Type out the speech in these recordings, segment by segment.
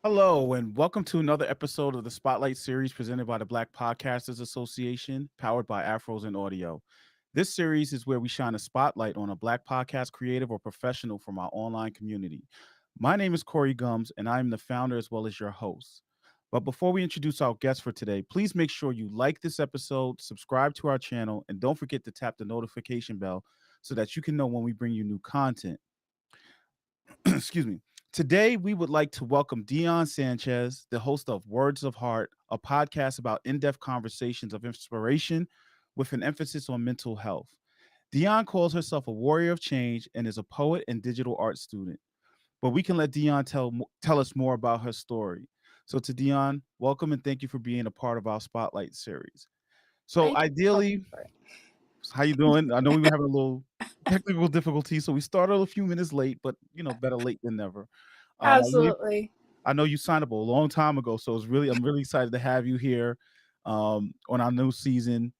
Hello, and welcome to another episode of the Spotlight series presented by the Black Podcasters Association, powered by Afros and Audio. This series is where we shine a spotlight on a Black podcast creative or professional from our online community. My name is Corey Gums, and I am the founder as well as your host. But before we introduce our guest for today, please make sure you like this episode, subscribe to our channel, and don't forget to tap the notification bell so that you can know when we bring you new content. Excuse me. Today, we would like to welcome Dionne Sanchez, the host of Words of Heart, a podcast about in depth conversations of inspiration with an emphasis on mental health. Dionne calls herself a warrior of change and is a poet and digital art student. But we can let Dionne tell us more about her story. So, to Dionne, welcome and thank you for being a part of our Spotlight series. So, Thank you so ideally, much. how you doing? I know we were having a little technical difficulty, so we started a few minutes late, but better late than never. I really, Absolutely. I know you signed up a long time ago, so I'm really excited to have you here on our new season,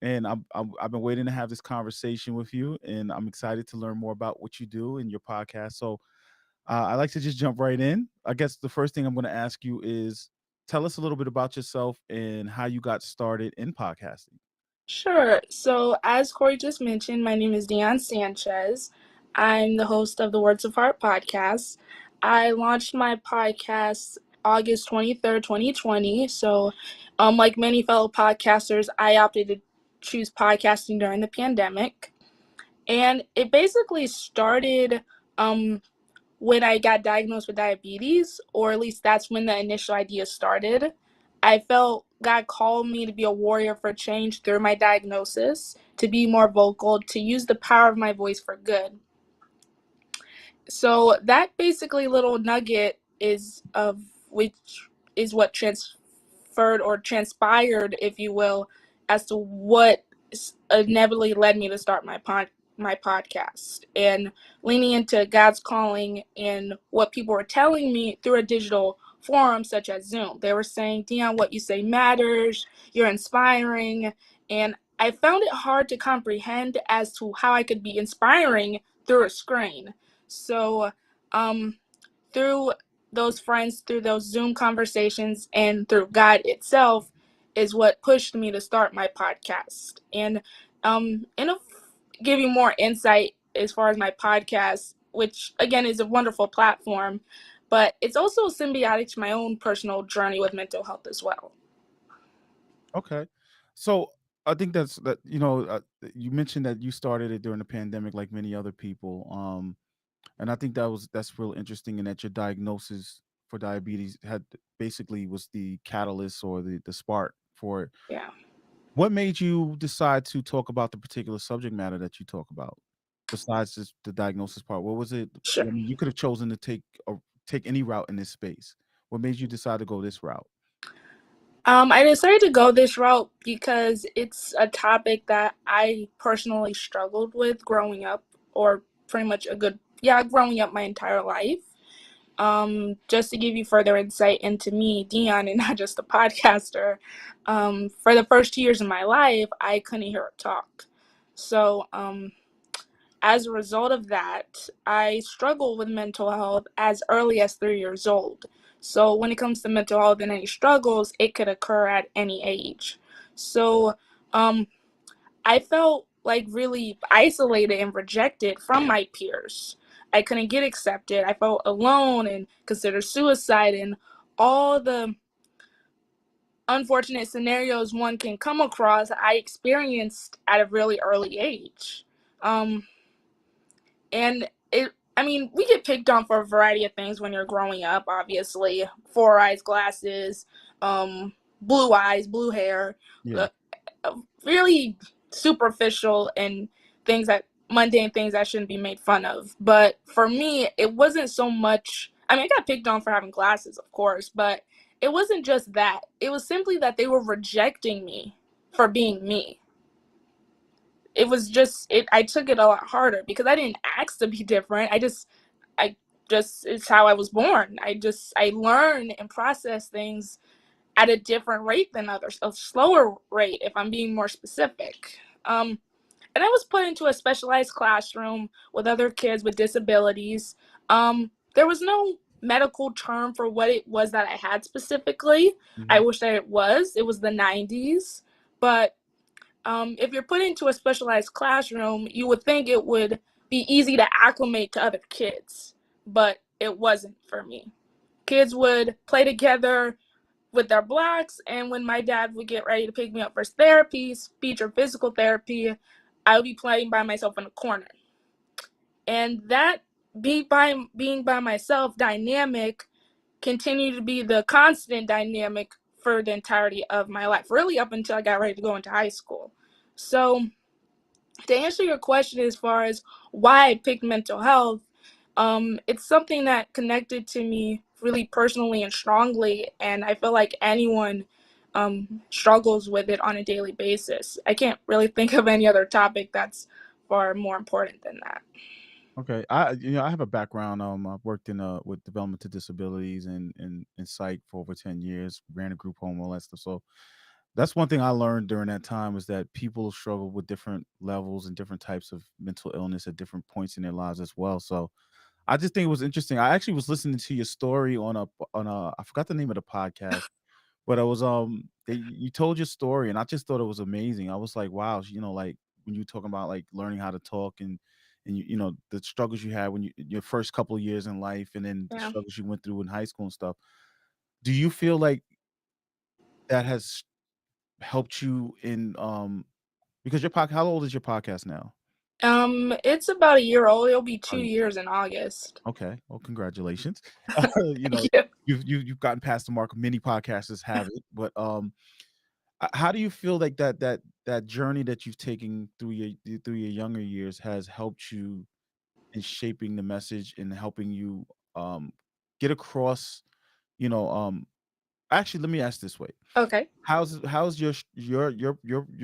and I've been waiting to have this conversation with you, and I'm excited to learn more about what you do in your podcast. So I like to just jump right in. I guess the first thing I'm going to ask you is tell us a little bit about yourself and how you got started in podcasting. Sure. So, as Corey just mentioned, my name is Dionne Sanchez. I'm the host of the Words of Heart podcast. I launched my podcast August 23rd, 2020. So, like many fellow podcasters, I opted to choose podcasting during the pandemic. And it basically started um, when I got diagnosed with diabetes, or at least that's when the initial idea started. I felt God called me to be a warrior for change through my diagnosis, to be more vocal, to use the power of my voice for good. So that basically little nugget is of which is what transferred or transpired, if you will, as to what inevitably led me to start my podcast and leaning into God's calling and what people were telling me through a digital forum such as Zoom. They were saying, Dionne, what you say matters, you're inspiring. And I found it hard to comprehend as to how I could be inspiring through a screen. So, um, through those friends, through those Zoom conversations, and through God itself, is what pushed me to start my podcast. And give you more insight as far as my podcast, which again is a wonderful platform, but it's also symbiotic to my own personal journey with mental health as well. Okay. So I think that you mentioned that you started it during the pandemic, like many other people. And I think that's real interesting, in that your diagnosis for diabetes had basically was the catalyst or the spark for it. Yeah, What made you decide to talk about the particular subject matter that you talk about, besides just the diagnosis part? What was it? sure. I mean, you could have chosen to take any route in this space. What made you decide to go this route? I decided to go this route because it's a topic that I personally struggled with growing up, or pretty much growing up my entire life. Just to give you further insight into me, Dionne, and not just a podcaster, for the first 2 years of my life, I couldn't hear her talk. So, as a result of that, I struggle with mental health as early as 3 years old. So, when it comes to mental health and any struggles, it could occur at any age. So, um, I felt like really isolated and rejected from my peers. I couldn't get accepted. I felt alone and considered suicide and all the unfortunate scenarios one can come across. I experienced at a really early age. Um, and I mean, we get picked on for a variety of things when you're growing up, obviously. Four eyes, glasses, blue eyes, blue hair, Yeah. uh, really superficial and things that mundane things that shouldn't be made fun of. But for me, it wasn't so much. I mean, I got picked on for having glasses, of course, but it wasn't just that. It was simply that they were rejecting me for being me. It was just it. I took it a lot harder because I didn't ask to be different. I just it's how I was born. I learn and process things at a different rate than others, a slower rate, if I'm being more specific. And I was put into a specialized classroom with other kids with disabilities. There was no medical term for what it was that I had specifically. I Hmm. wish that it was. It was the 90s. But if you're put into a specialized classroom, you would think it would be easy to acclimate to other kids, but it wasn't for me. Kids would play together with their blocks, and when my dad would get ready to pick me up for therapy, speech or physical therapy, I would be playing by myself in a corner. And that being by myself dynamic continued to be the constant dynamic for the entirety of my life, really up until I got ready to go into high school. So to answer your question as far as why I picked mental health, it's something that connected to me really personally and strongly, and I feel like anyone struggles with it on a daily basis. I can't really think of any other topic that's far more important than that. Okay, I have a background. I've worked in with developmental disabilities and psych for over 10 years. Ran a group home, all that stuff. So that's one thing I learned during that time was that people struggle with different levels and different types of mental illness at different points in their lives as well. So I just think it was interesting. I actually was listening to your story on a I forgot the name of the podcast, but it was you told your story and I just thought it was amazing. I was like, wow, like when you talking about like learning how to talk and the struggles you had when your first couple of years in life and then the Yeah. struggles you went through in high school and stuff. Do you feel like that has helped you in because your podcast, how old is your podcast now? It's about a year old. It'll be two About years in August. Okay, well, congratulations. You Thank know, you. you've gotten past the mark. Many podcasters have it, but how do you feel like that journey that you've taken through your younger years has helped you in shaping the message and helping you um get across? You know, actually, let me ask this way: Okay. how's your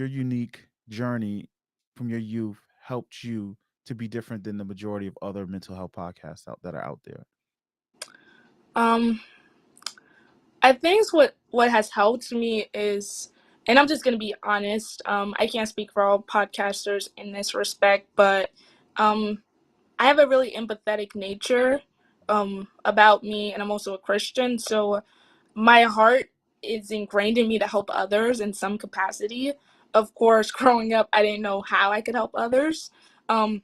unique journey from your youth helped you to be different than the majority of other mental health podcasts that are out there? Um, I think what has helped me is, and I'm just gonna be honest. I can't speak for all podcasters in this respect, but um, I have a really empathetic nature about me, and I'm also a Christian, so my heart is ingrained in me to help others in some capacity. Of course, growing up, I didn't know how I could help others. Um,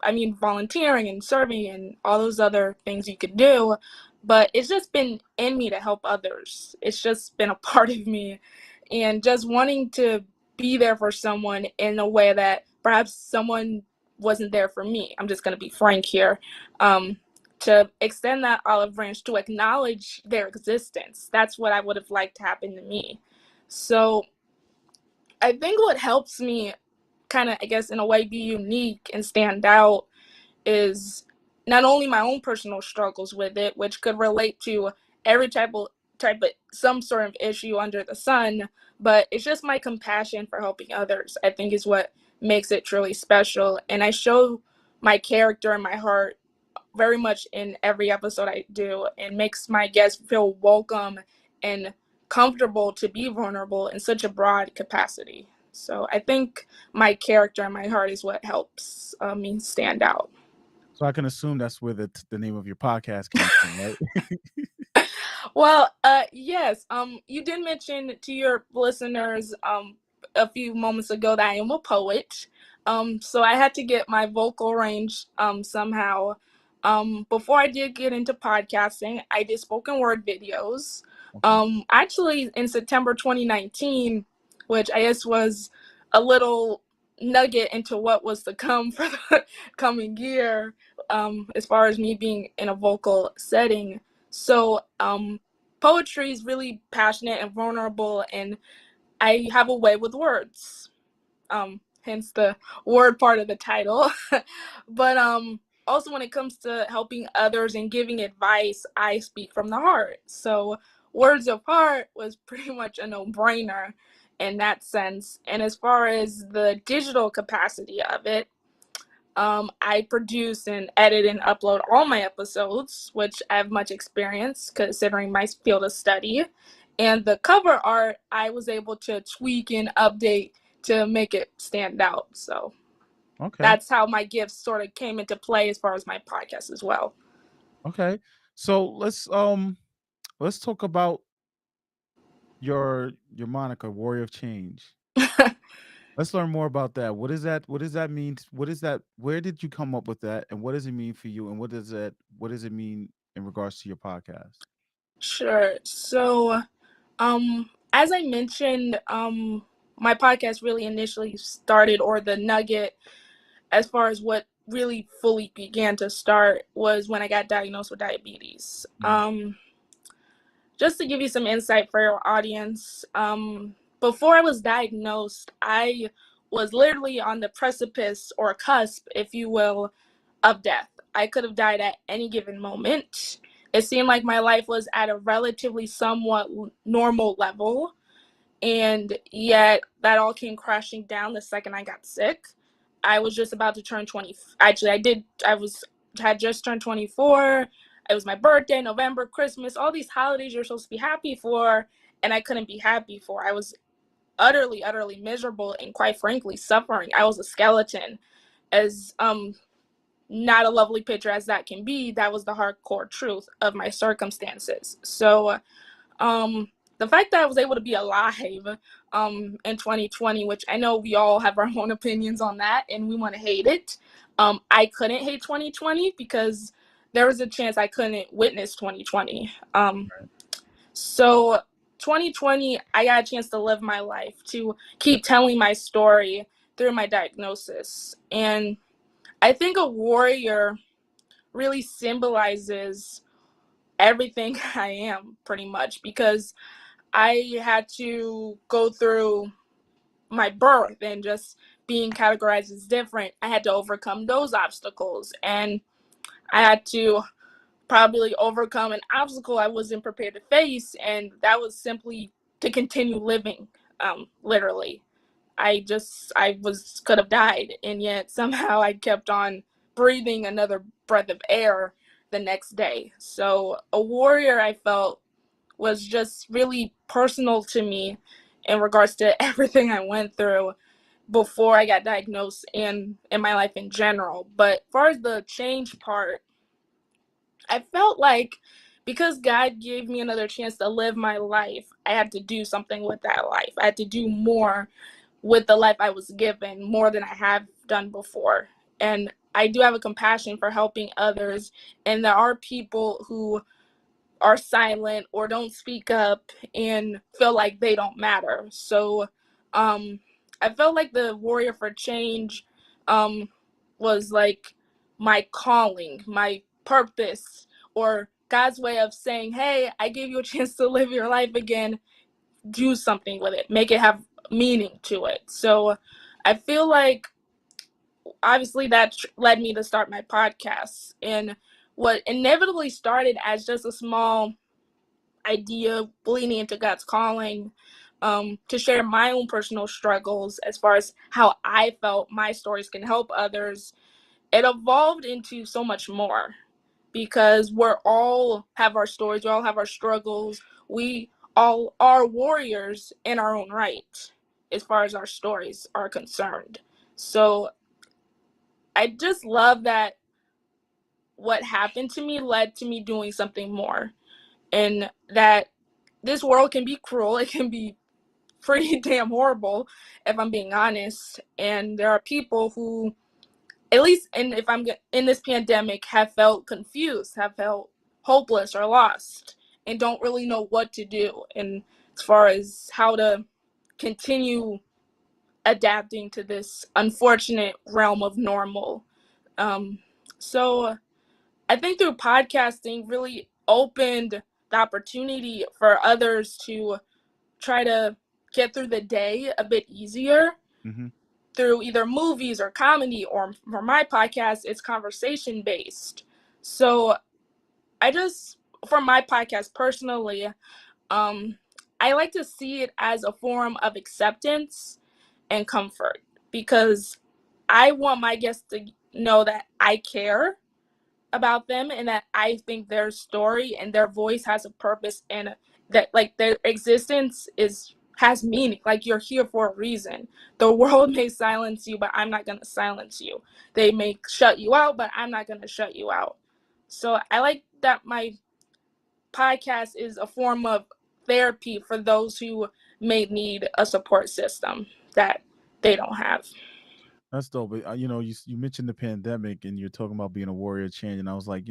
I mean, volunteering and serving and all those other things you could do. But it's just been in me to help others. It's just been a part of me. And just wanting to be there for someone in a way that perhaps someone wasn't there for me. I'm just going to be frank here. Um, to extend that olive branch to acknowledge their existence. That's what I would have liked to happen to me. So I think what helps me kind of, I guess, in a way be unique and stand out is not only my own personal struggles with it, which could relate to every type of some sort of issue under the sun, but it's just my compassion for helping others. I think is what makes it truly special, and I show my character and my heart very much in every episode I do, and makes my guests feel welcome and comfortable to be vulnerable in such a broad capacity. So I think my character and my heart is what helps me stand out. So I can assume that's where the name of your podcast came from, right? Well, yes. You did mention to your listeners a few moments ago that I am a poet. So I had to get my vocal range somehow. Before I did get into podcasting, I did spoken word videos. Okay. Actually, in September 2019, which I guess was a little nugget into what was to come for the coming year, as far as me being in a vocal setting. So, poetry is really passionate and vulnerable, and I have a way with words. Hence the word part of the title. But also when it comes to helping others and giving advice, I speak from the heart. So, words of heart was pretty much a no-brainer in that sense. And as far as the digital capacity of it, I produce and edit and upload all my episodes, which I have much experience considering my field of study. And the cover art, I was able to tweak and update to make it stand out. So Okay. that's how my gifts sort of came into play as far as my podcast as well. Okay. So let's talk about your moniker, Warrior of Change. Let's learn more about that. What is that? What does that mean? What is that? Where did you come up with that? And what does it mean for you? And what does it mean in regards to your podcast? Sure. So, as I mentioned, my podcast really initially started, or the nugget, as far as what really fully began to start, was when I got diagnosed with diabetes. Mhm. Just to give you some insight for your audience, before I was diagnosed, I was literally on the precipice or cusp, if you will, of death. I could have died at any given moment. It seemed like my life was at a relatively somewhat normal level, and yet that all came crashing down the second I got sick. I was just about to turn 20. Actually, had just turned 24. It was my birthday, November, Christmas, all these holidays you're supposed to be happy for, and I couldn't be happy for. I was utterly, utterly miserable and, quite frankly, suffering. I was a skeleton. As not a lovely picture as that can be, that was the hardcore truth of my circumstances. So the fact that I was able to be alive in 2020, which I know we all have our own opinions on that and we want to hate it. I couldn't hate 2020 because there was a chance I couldn't witness 2020. So 2020, I got a chance to live my life, to keep telling my story through my diagnosis. And I think a warrior really symbolizes everything I am, pretty much, because I had to go through my birth and just being categorized as different. I had to overcome those obstacles, and I had to probably overcome an obstacle I wasn't prepared to face, and that was simply to continue living. Literally, I could have died, and yet somehow I kept on breathing another breath of air the next day. So a warrior, I felt, was just really personal to me in regards to everything I went through before I got diagnosed and in my life in general. But as far as the change part, I felt like because God gave me another chance to live my life, I had to do something with that life. I had to do more with the life I was given, more than I have done before. And I do have a compassion for helping others. And there are people who are silent or don't speak up and feel like they don't matter. So I felt like the warrior for change um, was like my calling, my purpose, or God's way of saying, hey, I gave you a chance to live your life again. Do something with it, make it have meaning to it. So I feel like obviously that led me to start my podcast. And what inevitably started as just a small idea, leaning into God's calling, to share my own personal struggles as far as how I felt my stories can help others, it evolved into so much more because we're all have our stories, we all have our struggles, we all are warriors in our own right as far as our stories are concerned. So I just love that what happened to me led to me doing something more, and that this world can be cruel, it can be pretty damn horrible if I'm being honest, and there are people who, at least and if I'm in this pandemic, have felt confused, have felt hopeless or lost, and don't really know what to do, and as far as how to continue adapting to this unfortunate realm of normal. So I think through podcasting really opened the opportunity for others to try to get through the day a bit easier Mm-hmm. through either movies or comedy, or for my podcast, it's conversation based. So I just, for my podcast personally, um, I like to see it as a form of acceptance and comfort, because I want my guests to know that I care about them and that I think their story and their voice has a purpose, and that like their existence is has meaning. Like, you're here for a reason. The world may silence you, but I'm not going to silence you. They may shut you out, but I'm not going to shut you out. So I like that my podcast is a form of therapy for those who may need a support system that they don't have. That's dope. But, you mentioned the pandemic and you're talking about being a warrior of change, and I was like,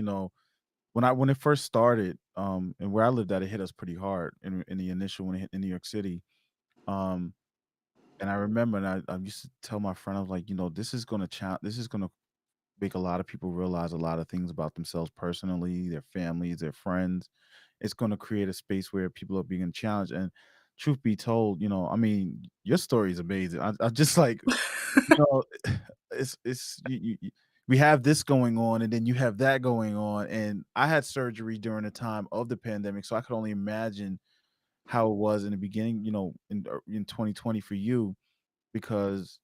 when it first started, and where I lived at, it hit us pretty hard in the initial when it hit in New York City. Um, and I remember, and I used to tell my friend, I was like, this is gonna make a lot of people realize a lot of things about themselves personally, their families, their friends. It's going to create a space where people are being challenged. And truth be told, I mean, your story is amazing. I just like, you know, we have this going on, and then you have that going on. And I had surgery during the time of the pandemic, so I could only imagine how it was in the beginning, in 2020 for you, because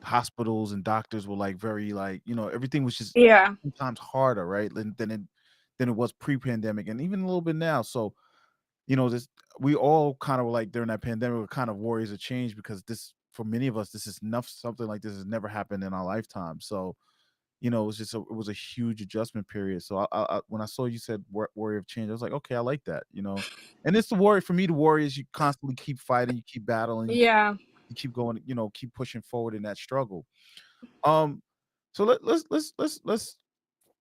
hospitals and doctors were like very like, everything was just Yeah. sometimes harder, right? Than it was pre-pandemic, and even a little bit now. So, this we all kind of were like during that pandemic, we're kind of warriors of change, because this for many of us, this is enough something like this has never happened in our lifetime. So, it was a huge adjustment period. So when I saw you said warrior of change, I was like, okay, I like that. And it's the warrior for me. The warrior is you constantly keep fighting, you keep battling, Yeah. you keep going, keep pushing forward in that struggle. Um, so let's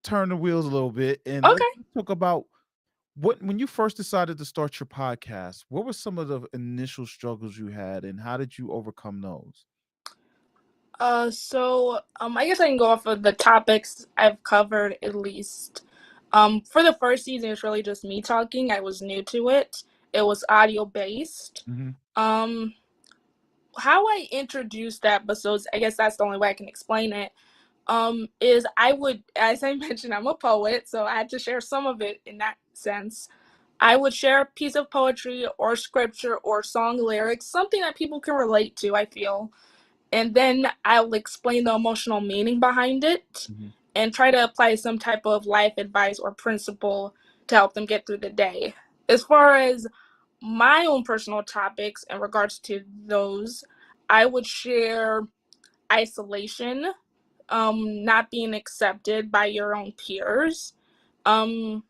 turn the wheels a little bit, and let's Okay. talk about when you first decided to start your podcast. What were some of the initial struggles you had, and how did you overcome those? I guess I can go off of the topics I've covered at least. For the first season, it's really just me talking. I was new to it. It was audio based. Mm-hmm. Um, how I introduced the episodes, I guess that's the only way I can explain it. Is I would, as I mentioned, I'm a poet, so I had to share some of it in that sense. I would share a piece of poetry or scripture or song lyrics, something that people can relate to, I feel. And then I'll explain the emotional meaning behind it Mm-hmm. and try to apply some type of life advice or principle to help them get through the day. As far as my own personal topics in regards to those, I would share isolation, not being accepted by your own peers, um,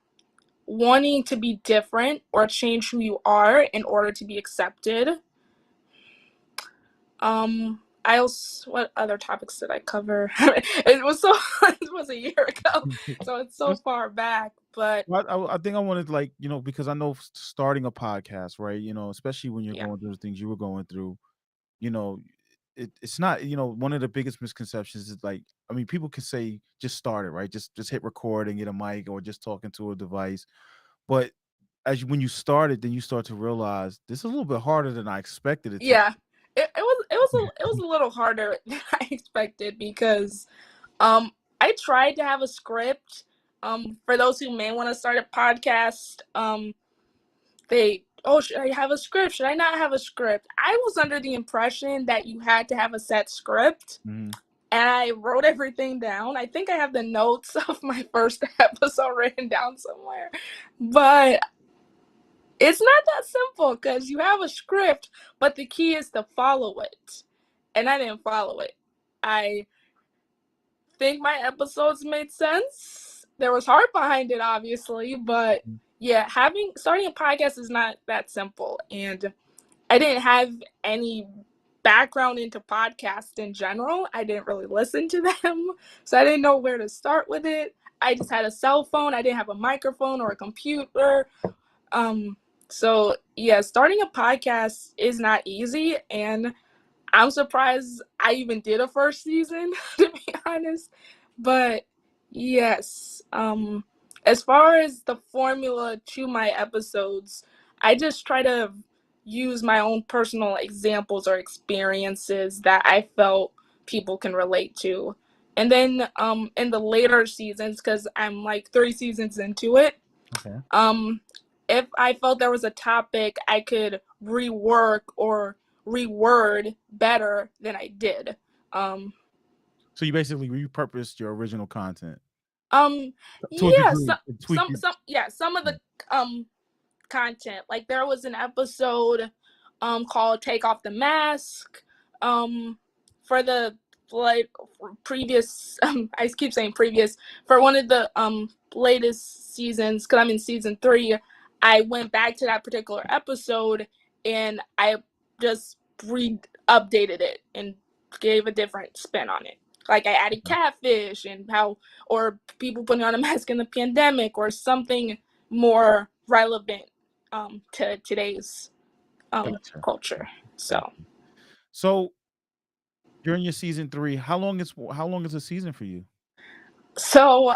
wanting to be different or change who you are in order to be accepted. I also, what other topics did I cover? It was so it was a year ago, so it's so Just, far back. But well, I think I wanted, like, because I know starting a podcast, right? Especially when you're yeah, going through the things you were going through, you know, it's not, one of the biggest misconceptions is like, I mean, people can say just start it, right? Just hit record and get a mic, or just talking to a device. But when you start it, then you start to realize this is a little bit harder than I expected it to. yeah, it was a little harder than I expected because I tried to have a script. For those who may want to start a podcast, should I have a script? Should I not have a script? I was under the impression that you had to have a set script, Mhm. and I wrote everything down. I think I have the notes of my first episode written down somewhere, but it's not that simple because you have a script, but the key is to follow it, and I didn't follow it. I think my episodes made sense. There was heart behind it, obviously, but yeah, starting a podcast is not that simple, and I didn't have any background into podcasts in general. I didn't really listen to them, so I didn't know where to start with it. I just had a cell phone. I didn't have a microphone or a computer. Um, so yeah, starting a podcast is not easy, and I'm surprised I even did a first season, to be honest. But yes, as far as the formula to my episodes, I just try to use my own personal examples or experiences that I felt people can relate to. And then in the later seasons, because I'm like 3 seasons into it, Okay. um, if I felt there was a topic I could rework or reword better than I did. Um, So you basically repurposed your original content um, to a yeah, degree, and tweaked it. some of the um content. Like there was an episode called "Take Off the Mask." Um, for the like previous, I keep saying previous, for one of the latest seasons, because I'm in season 3. I went back to that particular episode and I just updated it and gave a different spin on it. Like I added Okay. catfish and how, or people putting on a mask in the pandemic, or something more relevant to today's Gotcha. culture. Gotcha. So, So during your season 3, how long is a season for you? so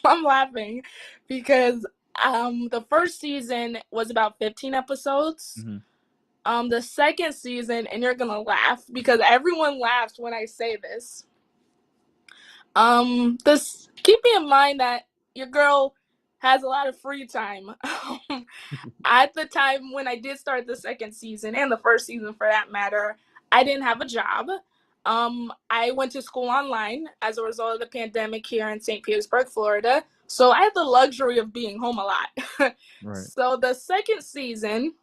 I'm laughing because the first season was about 15 episodes. Mm-hmm. The second season, and you're gonna laugh because everyone laughs when I say this. This keeping in mind that your girl has a lot of free time. At the time when I did start the second season and the first season for that matter, I didn't have a job. I went to school online as a result of the pandemic here in St. Petersburg, Florida. So I had the luxury of being home a lot. Right. So the second season,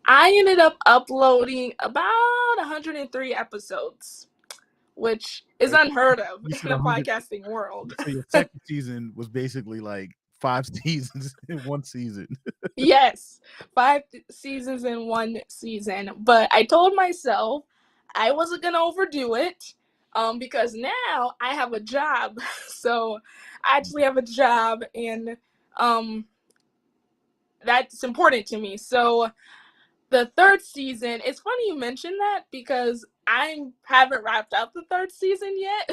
I ended up uploading about 103 episodes, which is Right. unheard of You in said the 100. podcasting world. So your second season was basically like 5 seasons in one season. Yes, five seasons in one season. But I told myself I wasn't going to overdo it because now I have a job. So I actually have a job, and um, that's important to me. So the third season, it's funny you mentioned that because I haven't wrapped up the third season yet.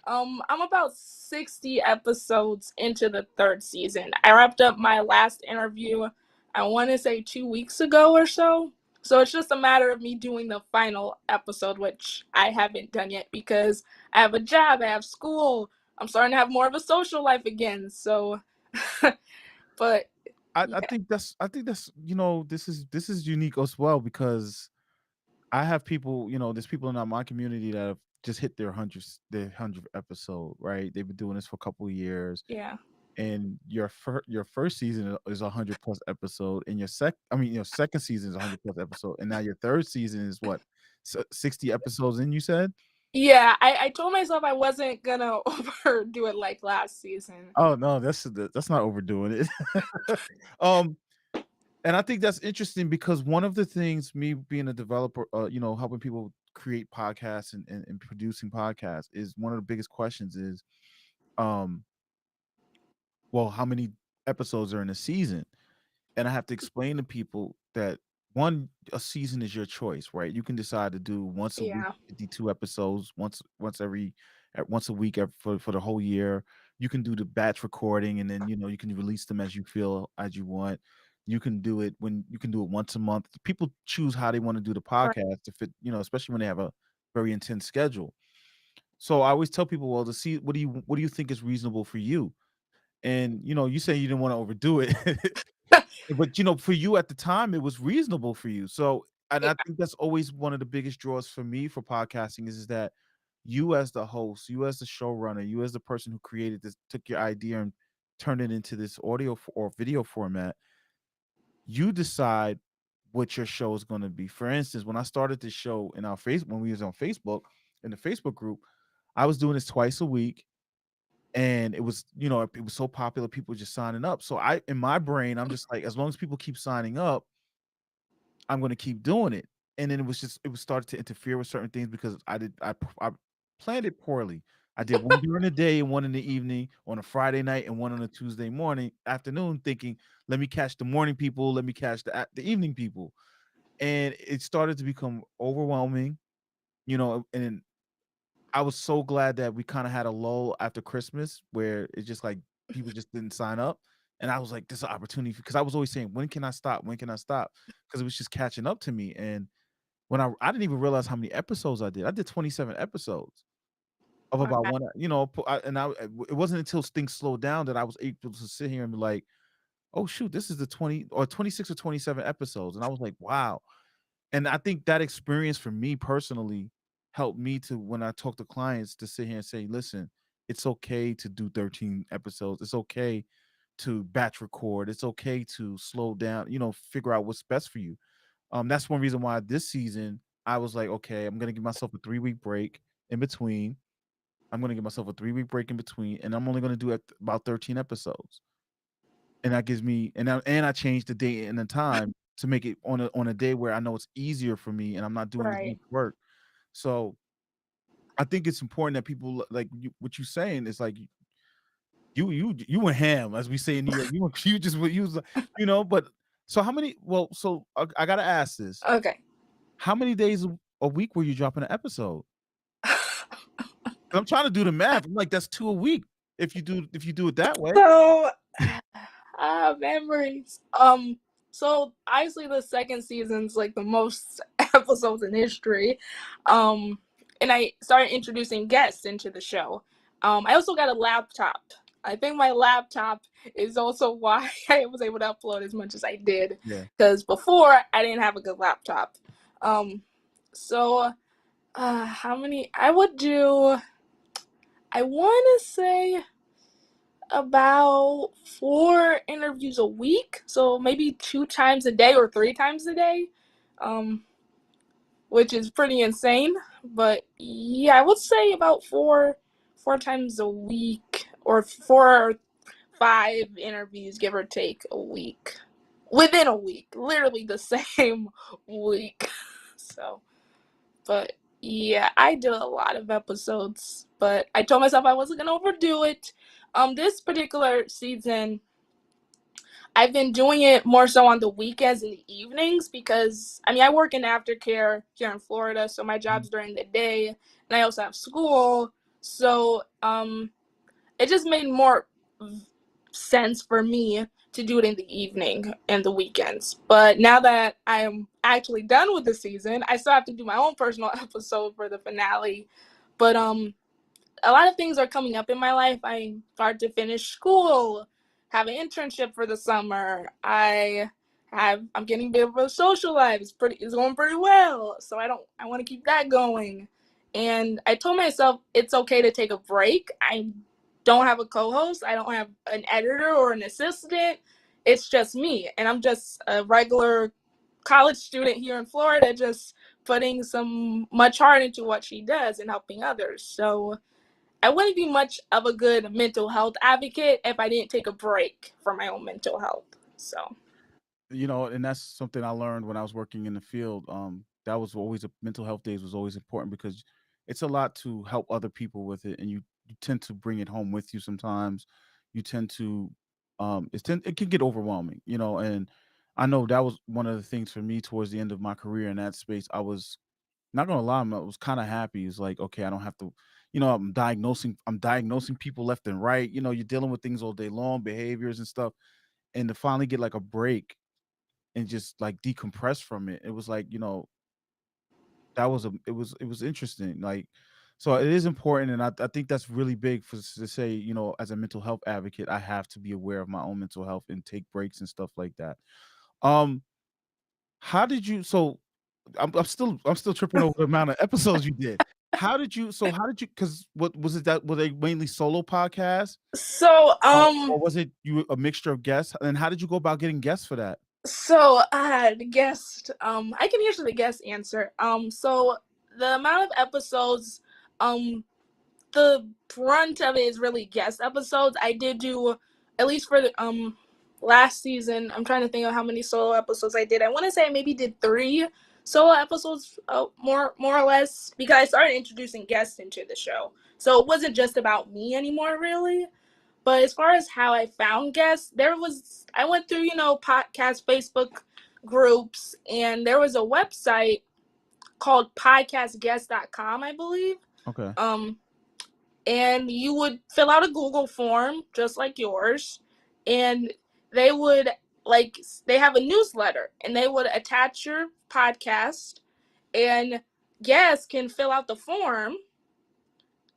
I'm about 60 episodes into the third season. I wrapped up my last interview, I want to say 2 weeks ago or so. So it's just a matter of me doing the final episode, which I haven't done yet because I have a job, I have school, I'm starting to have more of a social life again. So, but I yeah, think that's this is unique as well because I have people, there's people in my community that have just hit their 100th episode, right? They've been doing this for a couple of years, yeah. and your first season is 100 plus episode, and your second season is 100 plus episode, and now your third season is what, 60 episodes in, you said? Yeah, I told myself I wasn't gonna overdo it like last season. Oh no, that's not overdoing it. um, and I think that's interesting because one of the things, me being a developer, helping people create podcasts and producing podcasts, is one of the biggest questions is, um, well, how many episodes are in a season? And I have to explain to people that, one, a season is your choice, right? You can decide to do once a week, Yeah, 52 episodes, once a week for the whole year. You can do the batch recording, and then you can release them as you feel as you want. You can do it once a month. People choose how they want to do the right. podcast to fit, especially when they have a very intense schedule. So I always tell people, well, to see what do you think is reasonable for you? And you say you didn't want to overdo it. But for you at the time, it was reasonable for you. So, and Yeah, I think that's always one of the biggest draws for me for podcasting is that you as the host, you as the showrunner, you as the person who created this, took your idea and turned it into this audio or video format. You decide what your show is going to be. For instance, when I started this show in our face, when we was on Facebook in the Facebook group, I was doing this twice a week, and it was so popular, people were just signing up. So in my brain, I'm just like, as long as people keep signing up, I'm going to keep doing it. And then it was started to interfere with certain things because I planned it poorly. I did one during the day and one in the evening on a Friday night and one on a Tuesday morning afternoon, thinking, let me catch the morning people, let me catch the evening people. And it started to become overwhelming, and I was so glad that we kind of had a lull after Christmas where it's just like people just didn't sign up. And I was like, this is an opportunity because I was always saying, when can I stop? When can I stop? Because it was just catching up to me. And when I didn't even realize how many episodes I did. I did 27 episodes of about wow. one, it wasn't until things slowed down that I was able to sit here and be like, oh shoot, this is the 20 or 26 or 27 episodes. And I was like, wow. And I think that experience for me personally helped me to, when I talk to clients, to sit here and say, listen, it's okay to do 13 episodes. It's okay to batch record. It's okay to slow down, figure out what's best for you. That's one reason why this season I was like, okay, I'm gonna give myself a 3 week break in between. I'm gonna give myself a 3 week break in between, and I'm only gonna do about 13 episodes. and that gives me and I changed the date and the time to make it on a day where I know it's easier for me and I'm not doing as Right. much work. So I think it's important that people like what you're saying is like you went ham, as we say in New York. You just you was, but so how many? Well, so I gotta ask this: Okay. how many days a week were you dropping an episode? I'm trying to do the math. I'm like, that's 2 a week if you do it that way. So, memories. So obviously the second season's like the most episodes in history. Um, and I started introducing guests into the show. I also got a laptop. I think my laptop is also why I was able to upload as much as I did. Yeah. Because before I didn't have a good laptop. So how many? I would do. I want to say about 4 interviews a week, so maybe 2 times a day or 3 times a day, which is pretty insane. But yeah, I would say about 4 times a week, or 4 or 5 interviews, give or take, a week, within a week, literally the same week. So, but yeah, I did a lot of episodes, but I told myself I wasn't gonna overdo it. This particular season, I've been doing it more so on the weekends and the evenings because, I mean, I work in aftercare here in Florida, so my job's during the day, and I also have school. So it just made more sense for me to do it in the evening and the weekends. But now that I'm actually done with the season, I still have to do my own personal episode for the finale. But a lot of things are coming up in my life. I start to finish school, have an internship for the summer. I'm getting a bit of a social life. It's going pretty well. So I want to keep that going. And I told myself it's okay to take a break. I don't have a co-host. I don't have an editor or an assistant. It's just me, and I'm just a regular college student here in Florida, just putting some much heart into what she does and helping others. So I wouldn't be much of a good mental health advocate if I didn't take a break for my own mental health. So, And that's something I learned when I was working in the field. That was always mental health days was always important because it's a lot to help other people with it, and you tend to bring it home with you sometimes. You tend to, it can get overwhelming, and I know that was one of the things for me towards the end of my career in that space. I was not gonna lie, I was kind of happy. It's like, okay, I don't have to, I'm diagnosing people left and right. You're dealing with things all day long, behaviors and stuff, and to finally get like a break and just like decompress from it. It was like, that was it was interesting. Like, so it is important, and I think that's really big to say, as a mental health advocate, I have to be aware of my own mental health and take breaks and stuff like that. Um, how did you so I'm still tripping over the amount of episodes you did. How did you because what was it that were they mainly solo podcasts? so, Or was it you a mixture of guests? And how did you go about getting guests for that? the guest, I can answer the guest answer. So the amount of episodes, um, the brunt of it is really guest episodes. I did do, at least for the last season. I'm trying to think of how many solo episodes I did. I want to say I maybe did 3 solo episodes, more or less, because I started introducing guests into the show. So it wasn't just about me anymore, really. But as far as how I found guests, I went through, podcast Facebook groups, and there was a website called podcastguest.com, I believe. Okay. Um, and you would fill out a Google form just like yours, and they would, they have a newsletter, and they would attach your podcast, and guests can fill out the form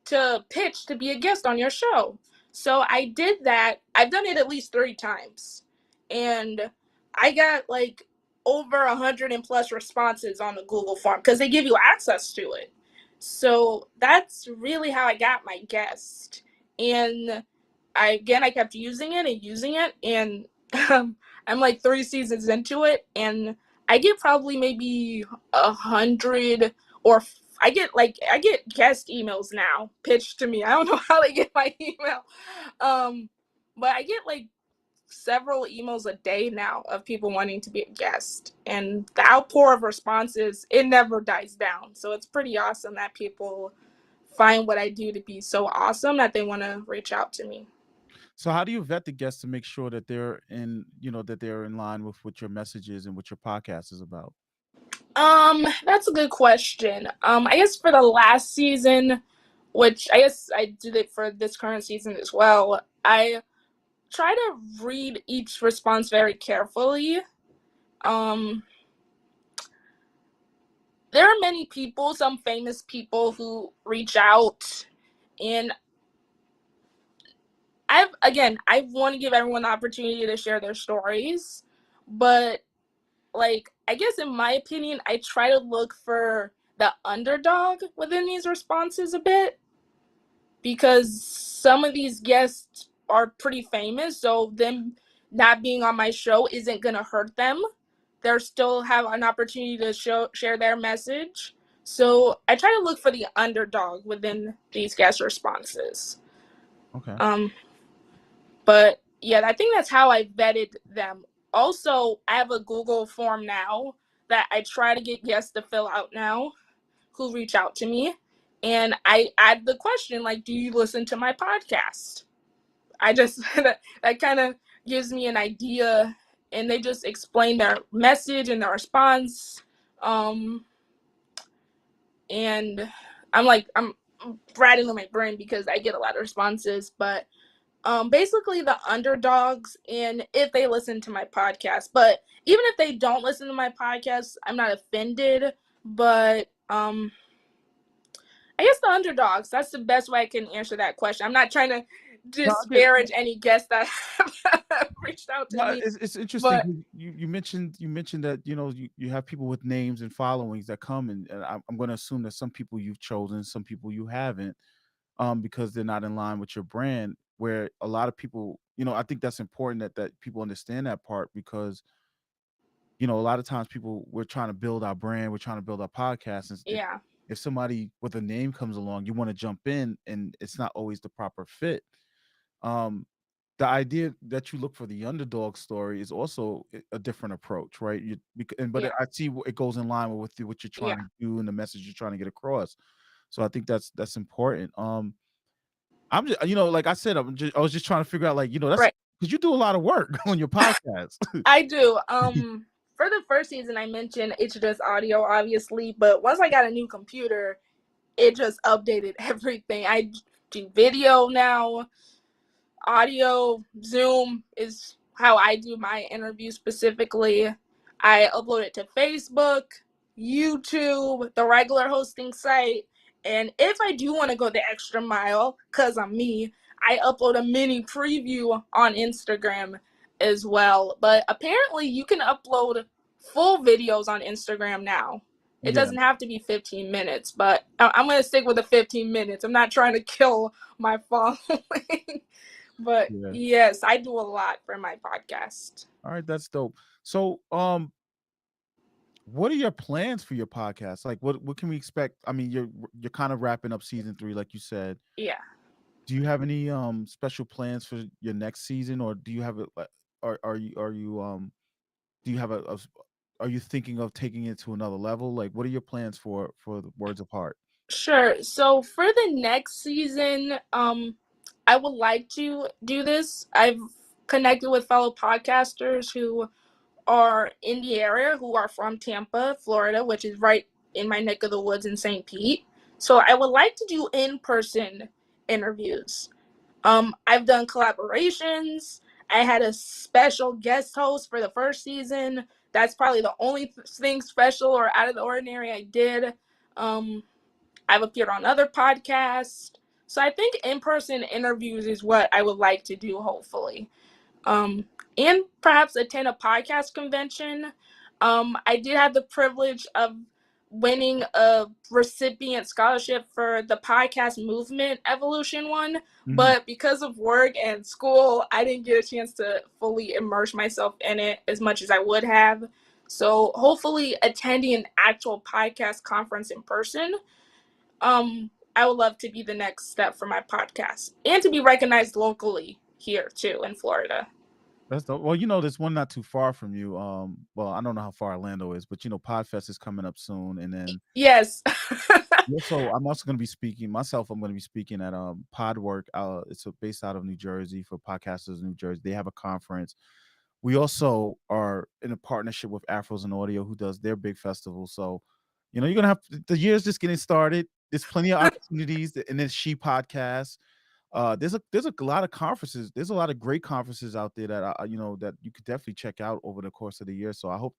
to pitch to be a guest on your show. So I did that. I've done it at least 3 times. And I got like over 100 and plus responses on the Google form because they give you access to it. So that's really how I got my guest. And I kept using it and using it. And I'm like 3 seasons into it. And I get probably maybe 100 or I get guest emails now pitched to me. I don't know how they get my email. But I get like several emails a day now of people wanting to be a guest, and the outpour of responses, it never dies down. So it's pretty awesome that people find what I do to be so awesome that they want to reach out to me. So how do you vet the guests to make sure that they're in, that they're in line with what your message is and what your podcast is about? That's a good question. I guess for the last season, which I guess I did it for this current season as well, I try to read each response very carefully. Um, there are many people, some famous people who reach out, and I want to give everyone the opportunity to share their stories, but like, I guess in my opinion, I try to look for the underdog within these responses a bit, because some of these guests are pretty famous, so them not being on my show isn't gonna hurt them. They still have an opportunity to share their message. So I try to look for the underdog within these guest responses. Okay. Um, but yeah, I think that's how I vetted them. Also, I have a Google form now that I try to get guests to fill out now who reach out to me. And I add the question, like, do you listen to my podcast? I just, that kind of gives me an idea. And they just explain their message and their response. And I'm rattling my brain because I get a lot of responses. But basically the underdogs, and if they listen to my podcast. But even if they don't listen to my podcast, I'm not offended. But I guess the underdogs, that's the best way I can answer that question. I'm not trying to No, I get disparage any guests that have reached out to no, me, it's interesting. but 'Cause you mentioned that you have people with names and followings that come, and I'm going to assume that some people you've chosen, some people you haven't, because they're not in line with your brand. Where a lot of people, I think that's important that people understand that part, because a lot of times we're trying to build our brand, we're trying to build our podcast, and yeah, if somebody with a name comes along, you want to jump in, and it's not always the proper fit. Um, the idea that you look for the underdog story is also a different approach, right? But yeah, I see it goes in line with what you're yeah, trying to do and the message you're trying to get across. So I think that's important. I'm just, like I said, I was just trying to figure out, like, that's right. because you do a lot of work on your podcast. I do. For the first season, I mentioned it's just audio, obviously, but once I got a new computer, it just updated everything. I do video now, audio. Zoom is how I do my interview specifically. I upload it to Facebook, YouTube, the regular hosting site, and if I do want to go the extra mile, because I'm me, I upload a mini preview on Instagram as well. But apparently, you can upload full videos on Instagram now. It Yeah, doesn't have to be 15 minutes, but I'm going to stick with the 15 minutes. I'm not trying to kill my following. But yeah. yes, I do a lot for my podcast. All right, that's dope. So, what are your plans for your podcast? Like, what can we expect? I mean, you're kind of wrapping up season 3, like you said. Yeah. Do you have any special plans for your next season, or do you have it? Are you do you have are you thinking of taking it to another level? Like, what are your plans for the Words of Heart? Sure. So for the next season, I would like to do this. I've connected with fellow podcasters who are in the area, who are from Tampa, Florida, which is right in my neck of the woods in St. Pete. So I would like to do in-person interviews. I've done collaborations. I had a special guest host for the first season. That's probably the only thing special or out of the ordinary I did. Um, I've appeared on other podcasts. So I think in-person interviews is what I would like to do, hopefully. Um, and perhaps attend a podcast convention. I did have the privilege of winning a recipient scholarship for the podcast movement evolution one, Mhm. but because of work and school, I didn't get a chance to fully immerse myself in it as much as I would have. So hopefully attending an actual podcast conference in person, I would love to be the next step for my podcast and to be recognized locally here too in Florida. That's the well, there's one not too far from you. Well, I don't know how far Orlando is, but Podfest is coming up soon, and then Yes. I'm also going to be speaking myself. I'm going to be speaking at Podwork. It's based out of New Jersey for podcasters in New Jersey. They have a conference. We also are in a partnership with Afros and Audio, who does their big festival. So, you're gonna have the year's just getting started. There's plenty of opportunities, and then She Podcast. There's a lot of conferences. There's a lot of great conferences out there that that you could definitely check out over the course of the year. So I hope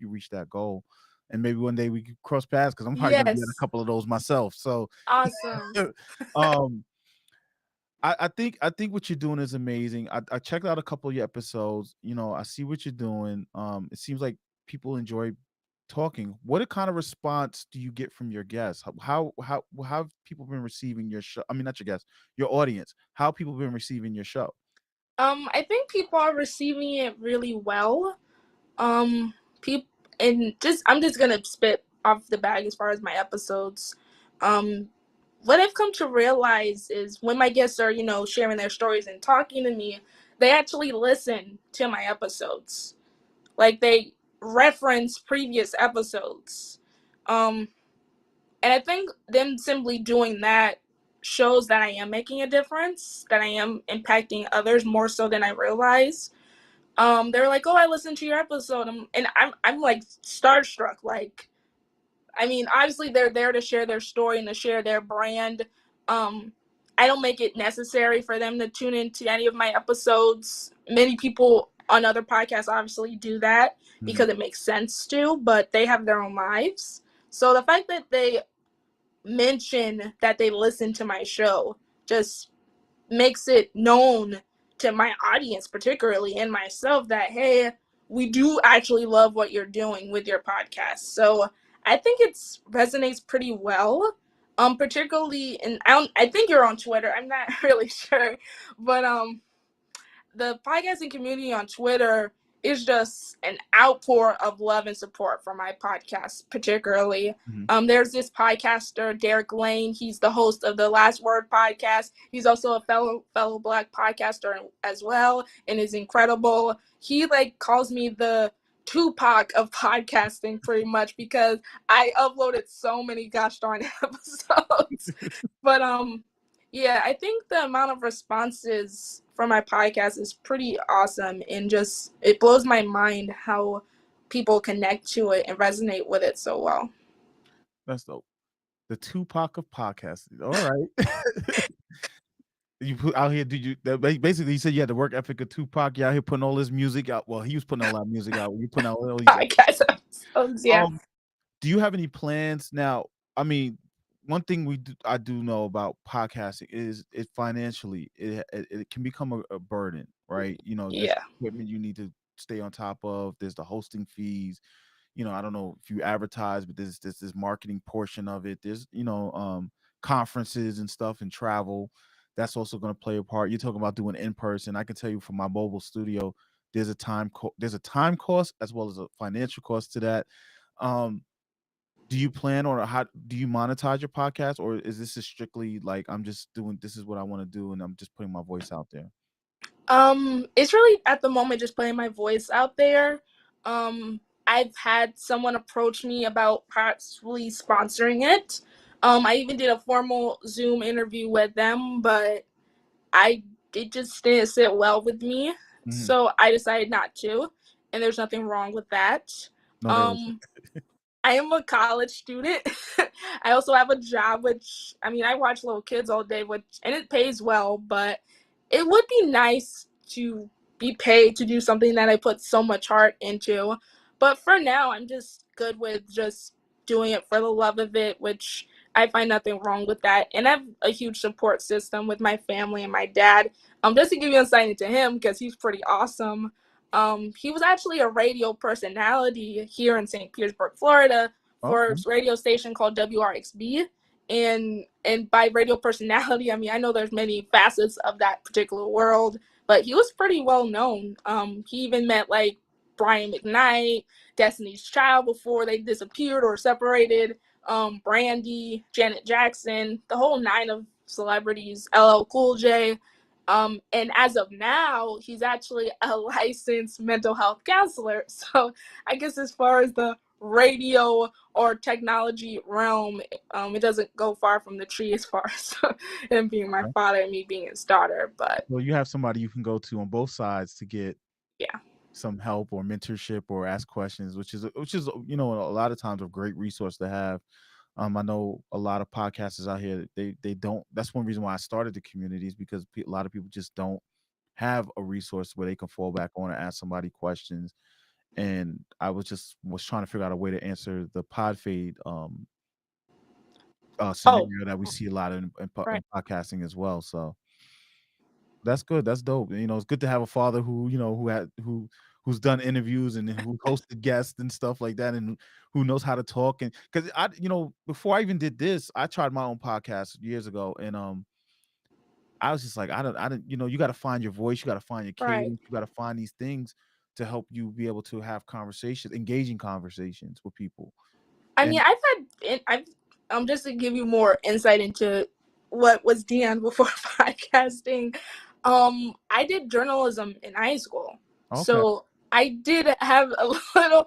you reach that goal, and maybe one day we could cross paths because I'm probably gonna be at a Yes. couple of those myself. So, Awesome. um, I think what you're doing is amazing. I checked out a couple of your episodes. I see what you're doing. It seems like people enjoy talking. What kind of response do you get from your guests? How have people been receiving your show? I mean, not your guests, your audience. How have people been receiving your show? I think people are receiving it really well. People and just I'm just gonna spit off the bag as far as my episodes. Um, what I've come to realize is when my guests are, sharing their stories and talking to me, they actually listen to my episodes. Like they reference previous episodes. Um, and I think them simply doing that shows that I am making a difference, that I am impacting others more so than I realize. They're like, "Oh, I listened to your episode," and I'm like starstruck. Like, I mean, obviously they're there to share their story and to share their brand. Um, I don't make it necessary for them to tune into any of my episodes. Many people on other podcasts obviously do that Mhm. because it makes sense to, but they have their own lives. So the fact that they mention that they listen to my show just makes it known to my audience, particularly and myself, that hey, we do actually love what you're doing with your podcast. So I think it's resonates pretty well. Particularly, and I think you're on Twitter. I'm not really sure, but the podcasting community on Twitter is just an outpour of love and support for my podcast, particularly. Mhm. There's this podcaster, Derek Lane. He's the host of the Last Word podcast. He's also a fellow Black podcaster as well, and is incredible. He like calls me the Tupac of podcasting, pretty much, because I uploaded so many gosh darn episodes. But yeah, I think the amount of responses from my podcast is pretty awesome, and just it blows my mind how people connect to it and resonate with it so well. That's dope. The Tupac of podcasting. All right. You put out here, basically you said you had the work ethic of Tupac. You out here putting all this music out. Well, he was putting a lot of music out. You putting out all these Podcast episodes, yeah. um do you have any plans now? I mean, one thing I do know about podcasting is it financially it can become a burden, right? There's Yeah. equipment you need to stay on top of. There's the hosting fees. I don't know if you advertise, but there's this marketing portion of it. There's conferences and stuff and travel. That's also going to play a part. You're talking about doing in person. I can tell you from my mobile studio, there's a time cost as well as a financial cost to that. Um, do you plan or how do you monetize your podcast, or is this just strictly like I'm just doing this is what I want to do and I'm just putting my voice out there? It's really at the moment just putting my voice out there. I've had someone approach me about possibly sponsoring it. I even did a formal Zoom interview with them, but I it just didn't sit well with me, Mhm. so I decided not to, and there's nothing wrong with that. No, there is. Um, I am a college student. I also have a job, which I mean, I watch little kids all day, which and it pays well, but it would be nice to be paid to do something that I put so much heart into. But for now, I'm just good with just doing it for the love of it, which I find nothing wrong with that. And I have a huge support system with my family and my dad. Just to give you insight into him, because he's pretty awesome. He was actually a radio personality here in St. Petersburg, Florida, for Okay. a radio station called WRXB. And by radio personality, I mean I know there's many facets of that particular world, but he was pretty well known. He even met like Brian McKnight, Destiny's Child before they disappeared or separated. Brandy, Janet Jackson, the whole nine of celebrities, LL Cool J. And as of now, he's actually a licensed mental health counselor. So I guess as far as the radio or technology realm, it doesn't go far from the tree as far as him being my Okay. father and me being his daughter. But Well, you have somebody you can go to on both sides to get yeah, some help or mentorship or ask questions, which is a lot of times a great resource to have. I know a lot of podcasters out here, they don't. That's one reason why I started the communities, because a lot of people just don't have a resource where they can fall back on and ask somebody questions. And I was trying to figure out a way to answer the pod fade oh, scenario that we see a lot in right. podcasting as well. So that's good. That's dope. It's good to have a father who's done interviews and who hosted guests and stuff like that, and who knows how to talk. And because before I even did this, I tried my own podcast years ago, and I was just like, I don't, you got to find your voice, you got to find your Right. cadence, you got to find these things to help you be able to have conversations, engaging conversations with people. I mean, And I've just to give you more insight into what was Dionne before podcasting. I did journalism in high school, okay, so I did have a little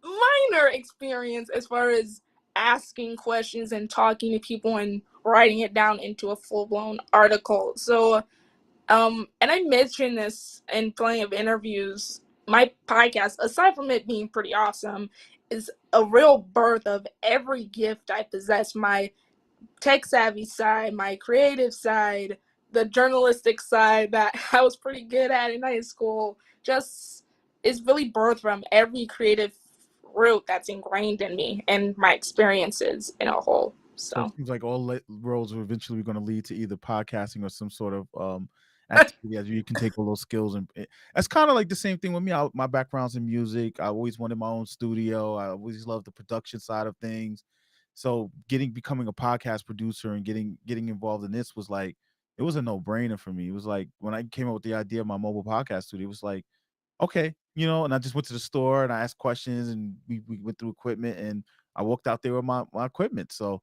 minor experience as far as asking questions and talking to people and writing it down into a full blown article. So and I mentioned this in plenty of interviews. My podcast, aside from it being pretty awesome, is a real birth of every gift I possess. My tech savvy side, my creative side, the journalistic side that I was pretty good at in high school, just is really birthed from every creative root that's ingrained in me and my experiences in a whole. so it So seems like all roads are eventually going to lead to either podcasting or some sort of activity, as you can take all those skills. And that's kind of like the same thing with me. My background's in music. I always wanted my own studio. I always loved the production side of things. So becoming a podcast producer and getting involved in this was like, it was a no brainer for me. It was like when I came up with the idea of my mobile podcast studio, it was like, okay, and I just went to the store and I asked questions, and we went through equipment, and I walked out there with my equipment. So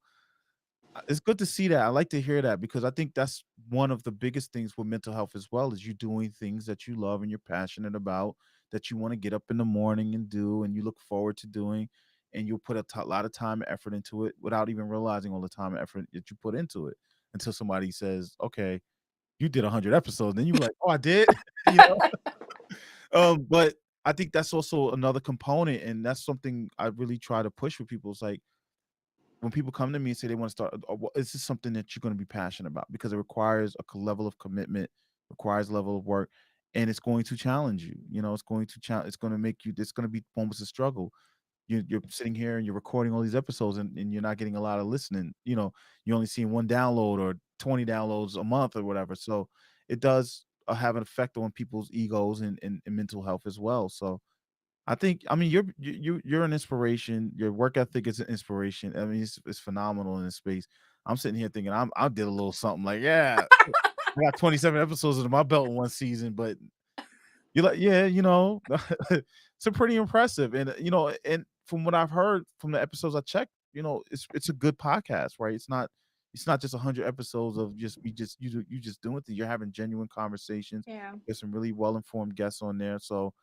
it's good to see that. I like to hear that, because I think that's one of the biggest things with mental health as well, is you doing things that you love and you're passionate about, that you want to get up in the morning and do, and you look forward to doing, and you'll put a lot of time and effort into it without even realizing all the time and effort that you put into it, until somebody says, "Okay, you did 100 episodes." Then you're like, "Oh, I did." you know. But I think that's also another component, and that's something I really try to push with people. It's like, when people come to me and say they want to start, is this something that you're going to be passionate about? Because it requires a level of commitment, requires a level of work, and it's going to challenge you. It's going to it's going to make you. It's going to be almost a struggle. You're sitting here and you're recording all these episodes, and you're not getting a lot of listening. You're only seeing one download or 20 downloads a month or whatever. So it does have an effect on people's egos and mental health as well. So I mean, you're an inspiration. Your work ethic is an inspiration. I mean, it's phenomenal in this space. I'm sitting here thinking I did a little something like, yeah, I got 27 episodes under my belt in one season, but you're like, yeah, it's a pretty impressive. And and from what I've heard from the episodes I checked, it's a good podcast, right? It's not just 100 episodes of you just doing things. You're having genuine conversations. yeah. There's some really well informed guests on there, so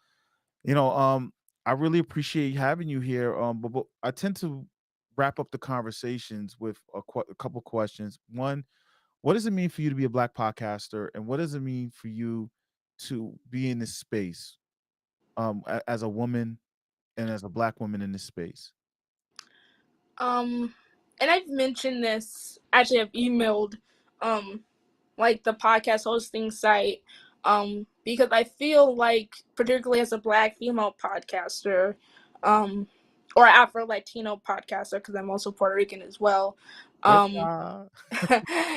you know, um, I really appreciate having you here. But I tend to wrap up the conversations with a couple questions. One, what does it mean for you to be a Black podcaster, and what does it mean for you to be in this space, as a woman and as a Black woman in this space? Um, and I've mentioned this. Actually, I've emailed, um, like the podcast hosting site, because I feel like, particularly as a Black female podcaster, um, or Afro Latino podcaster, because I'm also Puerto Rican as well. Um, Yeah.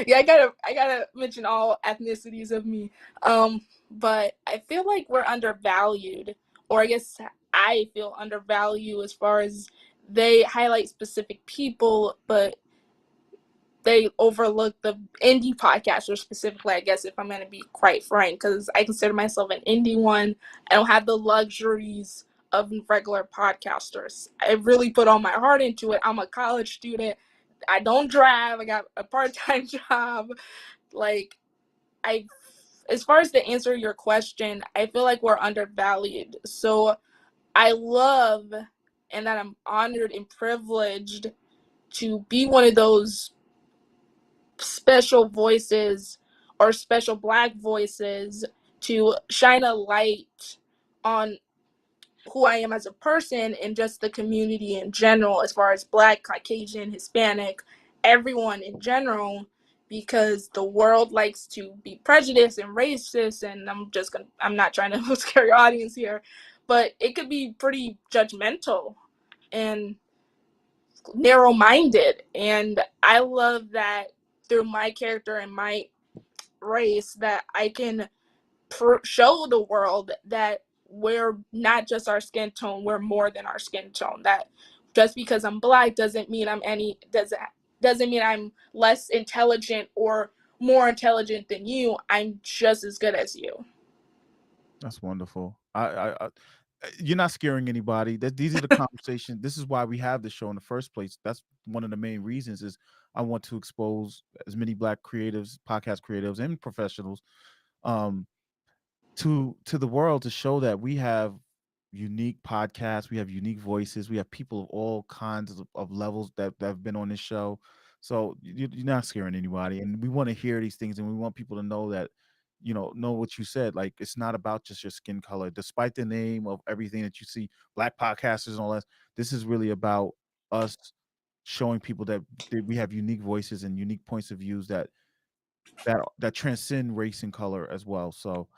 yeah, I gotta mention all ethnicities of me. But I feel like we're undervalued, or I guess I feel undervalued as far as they highlight specific people, but they overlook the indie podcasters specifically, I guess, if I'm going to be quite frank, because I consider myself an indie one. I don't have the luxuries of regular podcasters. I really put all my heart into it. I'm a college student. I don't drive. I got a part-time job. Like, I as far as to answer your question, I feel like we're undervalued. So I love and that I'm honored and privileged to be one of those special voices or special Black voices to shine a light on who I am as a person and just the community in general, as far as Black, Caucasian, Hispanic, everyone in general, because the world likes to be prejudiced and racist. And I'm not trying to scare your audience here, but it could be pretty judgmental and narrow minded. And I love that through my character and my race, that I can show the world that we're not just our skin tone, we're more than our skin tone. That just because I'm Black doesn't mean I'm less intelligent or more intelligent than you. I'm just as good as you. That's wonderful. You're not scaring anybody. These are the conversations. This is why we have the show in the first place. That's one of the main reasons is I want to expose as many Black creatives, podcast creatives, and professionals um, to the world to show that we have unique podcasts, we have unique voices, we have people of all kinds of levels that have been on this show. So you're not scaring anybody, and we want to hear these things, and we want people to know that know what you said. Like it's not about just your skin color, despite the name of everything that you see, Black podcasters and all that. This is really about us showing people that we have unique voices and unique points of views that transcend race and color as well. So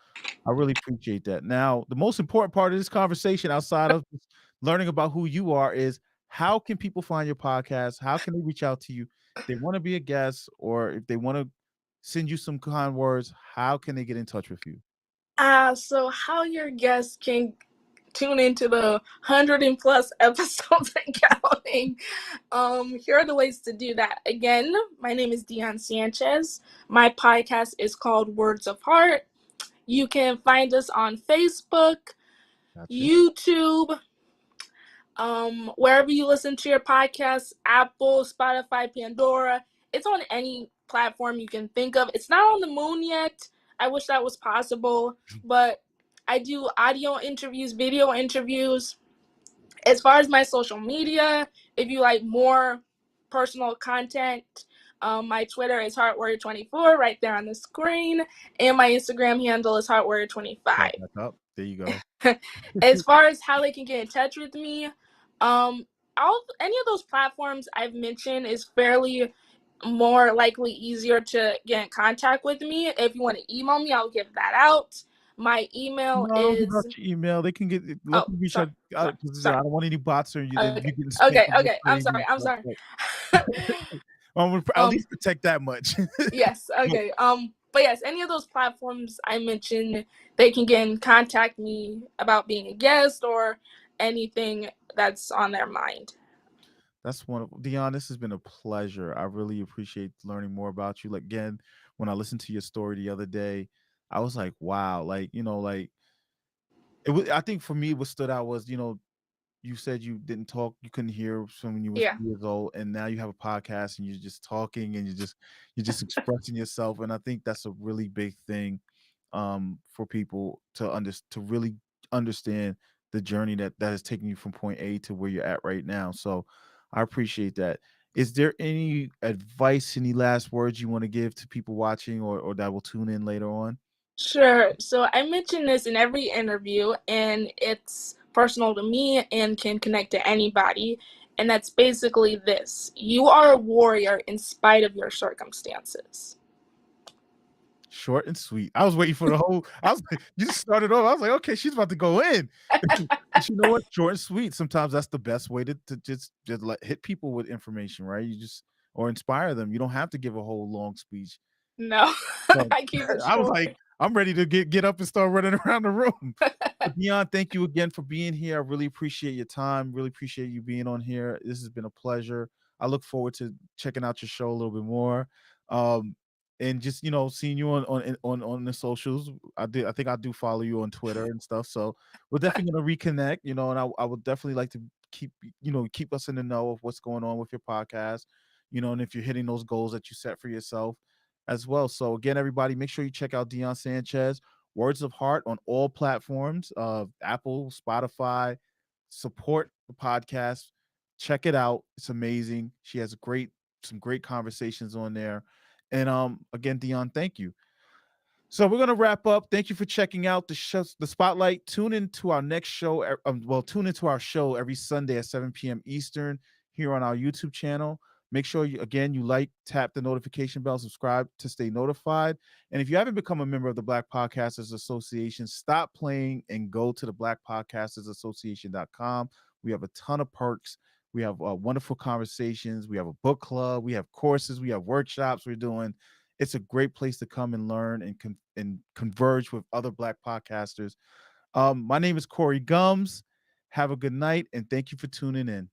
I really appreciate that. Now, the most important part of this conversation, outside of just learning about who you are, is how can people find your podcast? How can they reach out to you? If they want to be a guest or if they want to send you some kind words, how can they get in touch with you? So how your guests can tune into the 100 and plus episodes and counting. Here are the ways to do that. Again, my name is Dionne Sanchez. My podcast is called Words of Heart. You can find us on Facebook, Gotcha. YouTube, wherever you listen to your podcasts, Apple, Spotify, Pandora. It's on any platform you can think of. It's not on the moon yet. I wish that was possible, but I do audio interviews, video interviews. As far as my social media, if you like more personal content, my Twitter is HeartWarrior24 right there on the screen, and my Instagram handle is Pop HeartWarrior25. back up. There you go. As far as how they can get in touch with me, any of those platforms I've mentioned is fairly more likely easier to get in contact with me. If you want to email me, I'll give that out. My email No, don't give is out your email. They can let oh them reach sorry out sorry because I sorry don't want any bots or you okay getting spammed okay like okay I'm crazy sorry and I'm stuff. sorry. But I'm gonna at um least protect that much. yes, But okay, but yes, any of those platforms I mentioned, they can get in contact me about being a guest or anything that's on their mind. that's wonderful. Dion, this has been a pleasure. I really appreciate learning more about you. Like again, when I listened to your story the other day, I was like, wow, like, like it was I think for me what stood out was, you said you didn't talk, you couldn't hear from when you was Yeah. 3 years old, and now you have a podcast and you're just talking and you're just expressing yourself. And I think that's a really big thing for people to really understand the journey that is taking you from point A to where you're at right now. So I appreciate that. Is there any advice, any last words you want to give to people watching or that will tune in later on? Sure. So I mention this in every interview, and it's personal to me and can connect to anybody. And that's basically this: you are a warrior in spite of your circumstances. Short and sweet. I was waiting for the whole. I was you just started off. I was like, okay, she's about to go in. But you know what? Short and sweet. Sometimes that's the best way to just hit people with information, right? You just or inspire them. You don't have to give a whole long speech. No, So I keep it I was short. like, I'm ready to get up and start running around the room. But Dionne, thank you again for being here. I really appreciate your time. Really appreciate you being on here. This has been a pleasure. I look forward to checking out your show a little bit more. Um, and just seeing you on the socials. I think I do follow you on Twitter and stuff. So we're definitely gonna reconnect. And I would definitely like to keep us in the know of what's going on with your podcast. And if you're hitting those goals that you set for yourself. as well. So again, everybody, make sure you check out Dionne Sanchez, Words of Heart on all platforms of Apple, Spotify. Support the podcast. Check it out. It's amazing. She has some great conversations on there. And again, Dionne, thank you. So we're gonna wrap up. Thank you for checking out the show, the Spotlight. Tune into our next show. Tune into our show every Sunday at 7 p.m. Eastern here on our YouTube channel. Make sure you like, tap the notification bell, subscribe to stay notified. And if you haven't become a member of the Black Podcasters Association, stop playing and go to the blackpodcastersassociation.com. We have a ton of perks. We have wonderful conversations. We have a book club. We have courses. We have workshops we're doing. It's a great place to come and learn and converge with other Black podcasters. My name is Corey Gums. Have a good night, and thank you for tuning in.